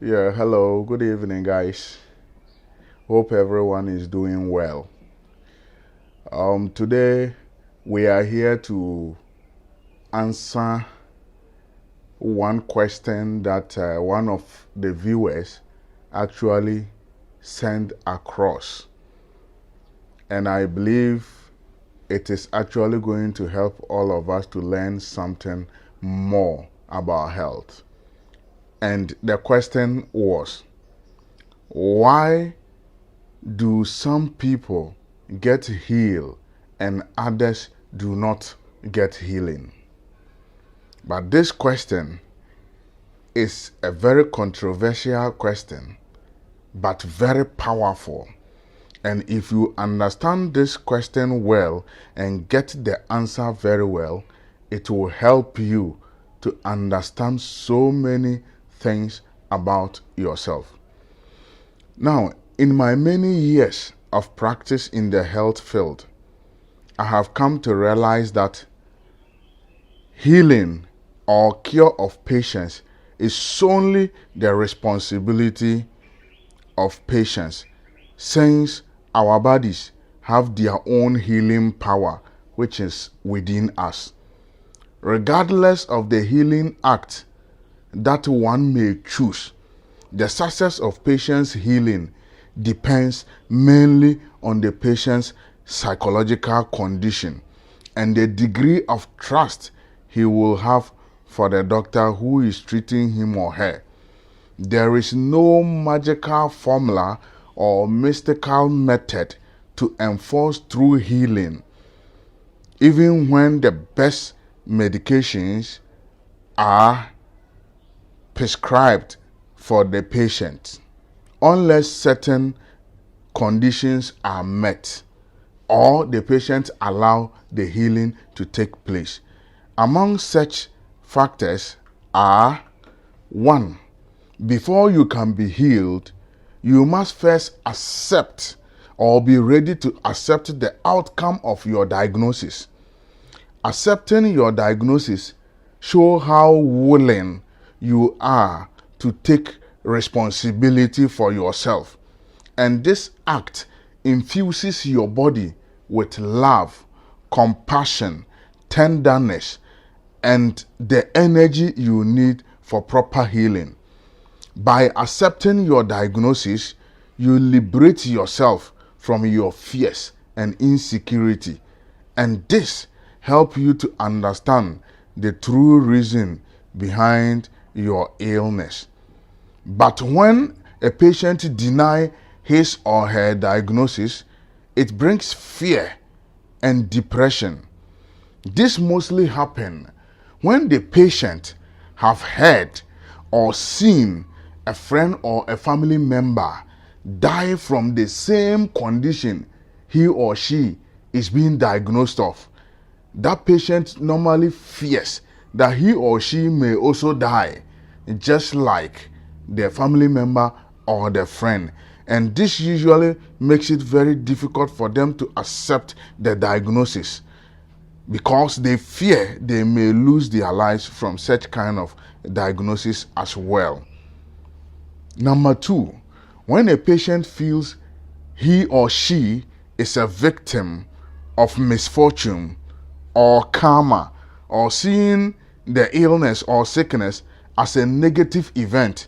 Yeah, hello, good evening, guys. Hope everyone is doing well. Today we are here to answer one question that one of the viewers actually sent across, and I believe it is actually going to help all of us to learn something more about health. And the question was, why do some people get healed and others do not get healing? But this question is a very controversial question, but very powerful. And if you understand this question well and get the answer very well, it will help you to understand so many things about yourself. Now, in my many years of practice in the health field, I have come to realize that healing or cure of patients is solely the responsibility of patients, since our bodies have their own healing power which is within us. Regardless of the healing act that one may choose, the success of patient's healing depends mainly on the patient's psychological condition and the degree of trust he will have for the doctor who is treating him or her. There is no magical formula or mystical method to enforce true healing, even when the best medications are prescribed for the patient, unless certain conditions are met or the patient allow the healing to take place. Among such factors are: 1. Before you can be healed, you must first accept or be ready to accept the outcome of your diagnosis. Accepting your diagnosis shows how willing you are to take responsibility for yourself. And this act infuses your body with love, compassion, tenderness, and the energy you need for proper healing. By accepting your diagnosis, you liberate yourself from your fears and insecurity, and this helps you to understand the true reason behind your illness. But when a patient denies his or her diagnosis, it brings fear and depression. This mostly happens when the patient have heard or seen a friend or a family member die from the same condition he or she is being diagnosed of. That patient normally fears that he or she may also die, just like the family member or the friend. And this usually makes it very difficult for them to accept the diagnosis, because they fear they may lose their lives from such kind of diagnosis as well. Number 2, when a patient feels he or she is a victim of misfortune or karma, or seeing the illness or sickness as a negative event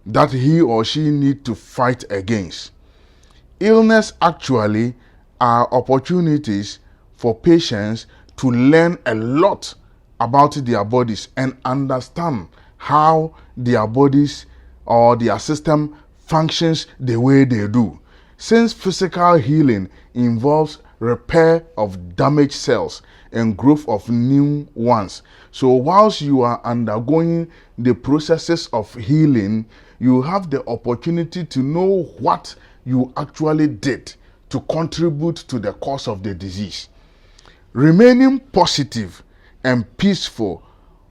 that he or she need to fight against. Illness actually are opportunities for patients to learn a lot about their bodies and understand how their bodies or their system functions the way they do. Since physical healing involves repair of damaged cells and growth of new ones, so whilst you are undergoing the processes of healing, you have the opportunity to know what you actually did to contribute to the cause of the disease. Remaining positive and peaceful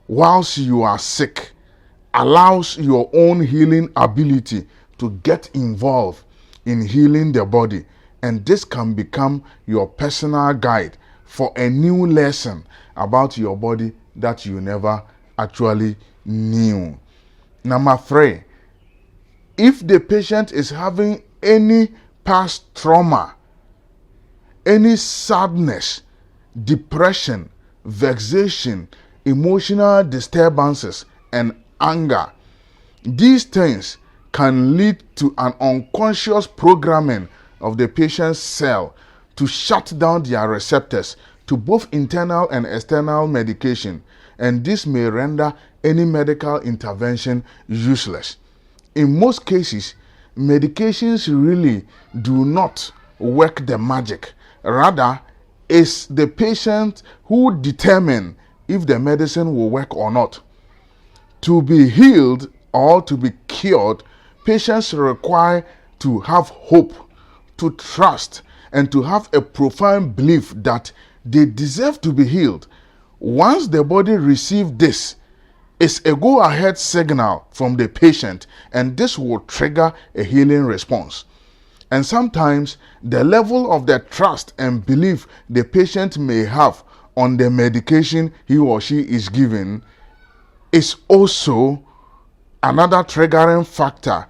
whilst you are sick allows your own healing ability to get involved in healing the body, and this can become your personal guide for a new lesson about your body that you never actually knew. Number 3, If the patient is having any past trauma, any sadness, depression, vexation, emotional disturbances, and anger, these things can lead to an unconscious programming of the patient's cell to shut down their receptors to both internal and external medication, and this may render any medical intervention useless. In most cases, medications really do not work the magic. Rather, it's the patient who determines if the medicine will work or not. To be healed or to be cured, patients require to have hope, to trust, and to have a profound belief that they deserve to be healed. Once the body receives this, it's a go-ahead signal from the patient, and this will trigger a healing response. And sometimes the level of the trust and belief the patient may have on the medication he or she is given is also another triggering factor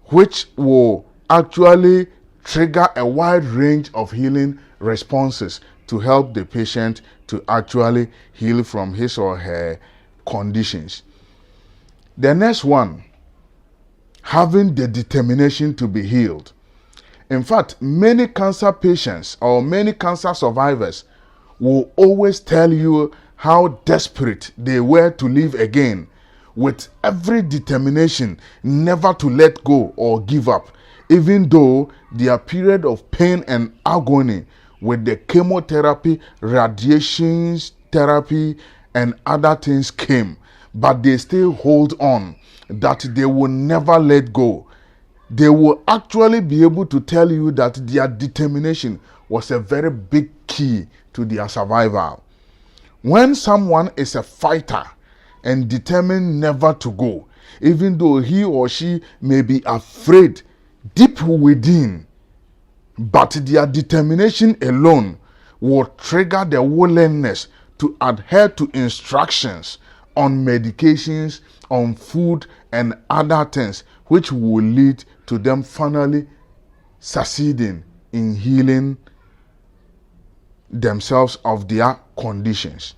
which will actually trigger a wide range of healing responses to help the patient to actually heal from his or her conditions. The next one, having the determination to be healed. In fact, many cancer patients or many cancer survivors will always tell you how desperate they were to live again, with every determination never to let go or give up, even though their period of pain and agony with the chemotherapy, radiations therapy, and other things came, but they still hold on, that they will never let go. They will actually be able to tell you that their determination was a very big key to their survival. When someone is a fighter and determined never to go, even though he or she may be afraid deep within, but their determination alone will trigger the willingness to adhere to instructions on medications, on food, and other things, which will lead to them finally succeeding in healing themselves of their conditions.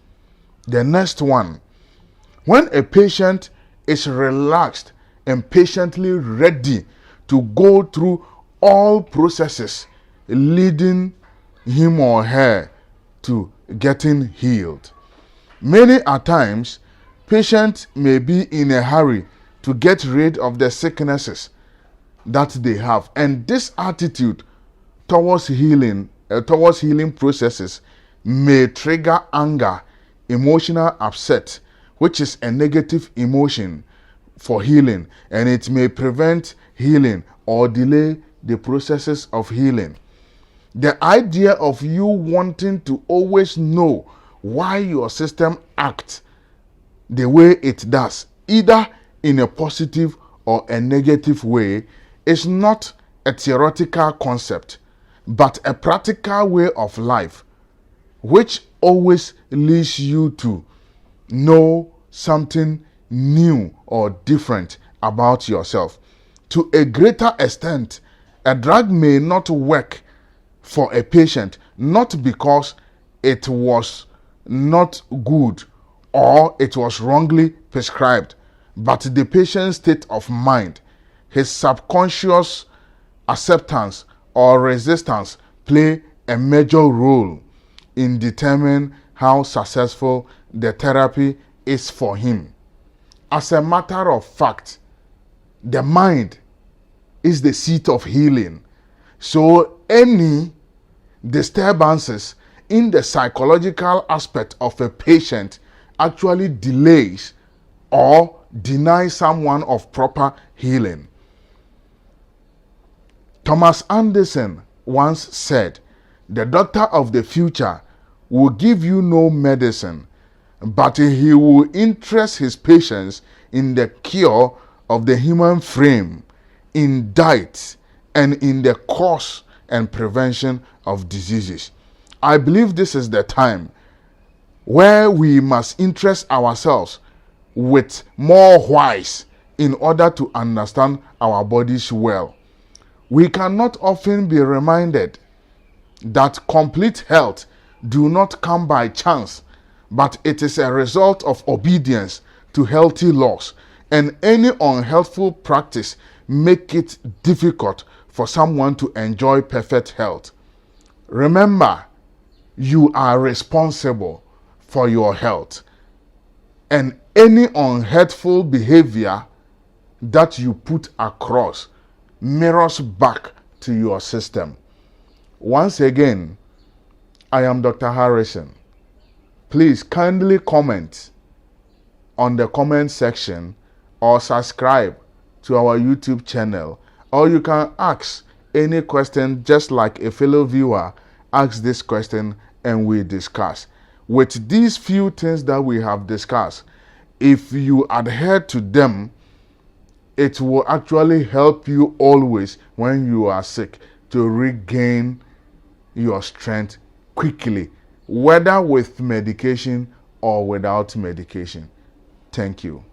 The next one, when a patient is relaxed and patiently ready to go through all processes leading him or her to getting healed. Many a times, patients may be in a hurry to get rid of the sicknesses that they have, and this attitude towards healing processes may trigger anger, emotional upset, which is a negative emotion for healing, and it may prevent healing or delay the processes of healing. The idea of you wanting to always know why your system acts the way it does, either in a positive or a negative way, is not a theoretical concept, but a practical way of life, which always leads you to know something new or different about yourself. To a greater extent, a drug may not work for a patient, not because it was not good or it was wrongly prescribed, but the patient's state of mind, his subconscious acceptance or resistance play a major role in determining how successful the therapy is for him. As a matter of fact, the mind is the seat of healing. So any disturbances in the psychological aspect of a patient actually delays or denies someone of proper healing. Thomas Anderson once said, "The doctor of the future will give you no medicine, but he will interest his patients in the cure of the human frame, in diet, and in the cause and prevention of diseases." I believe this is the time where we must interest ourselves with more whys in order to understand our bodies well. We cannot often be reminded that complete health do not come by chance, but it is a result of obedience to healthy laws, and any unhealthful practice make it difficult for someone to enjoy perfect health. Remember, you are responsible for your health, and any unhealthful behavior that you put across mirrors back to your system. Once again, I am Dr. Harrison. Please kindly comment on the comment section or subscribe to our YouTube channel, or you can ask any question just like a fellow viewer asks this question and we discuss. With these few things that we have discussed, if you adhere to them, it will actually help you always when you are sick to regain your strength quickly, whether with medication or without medication. Thank you.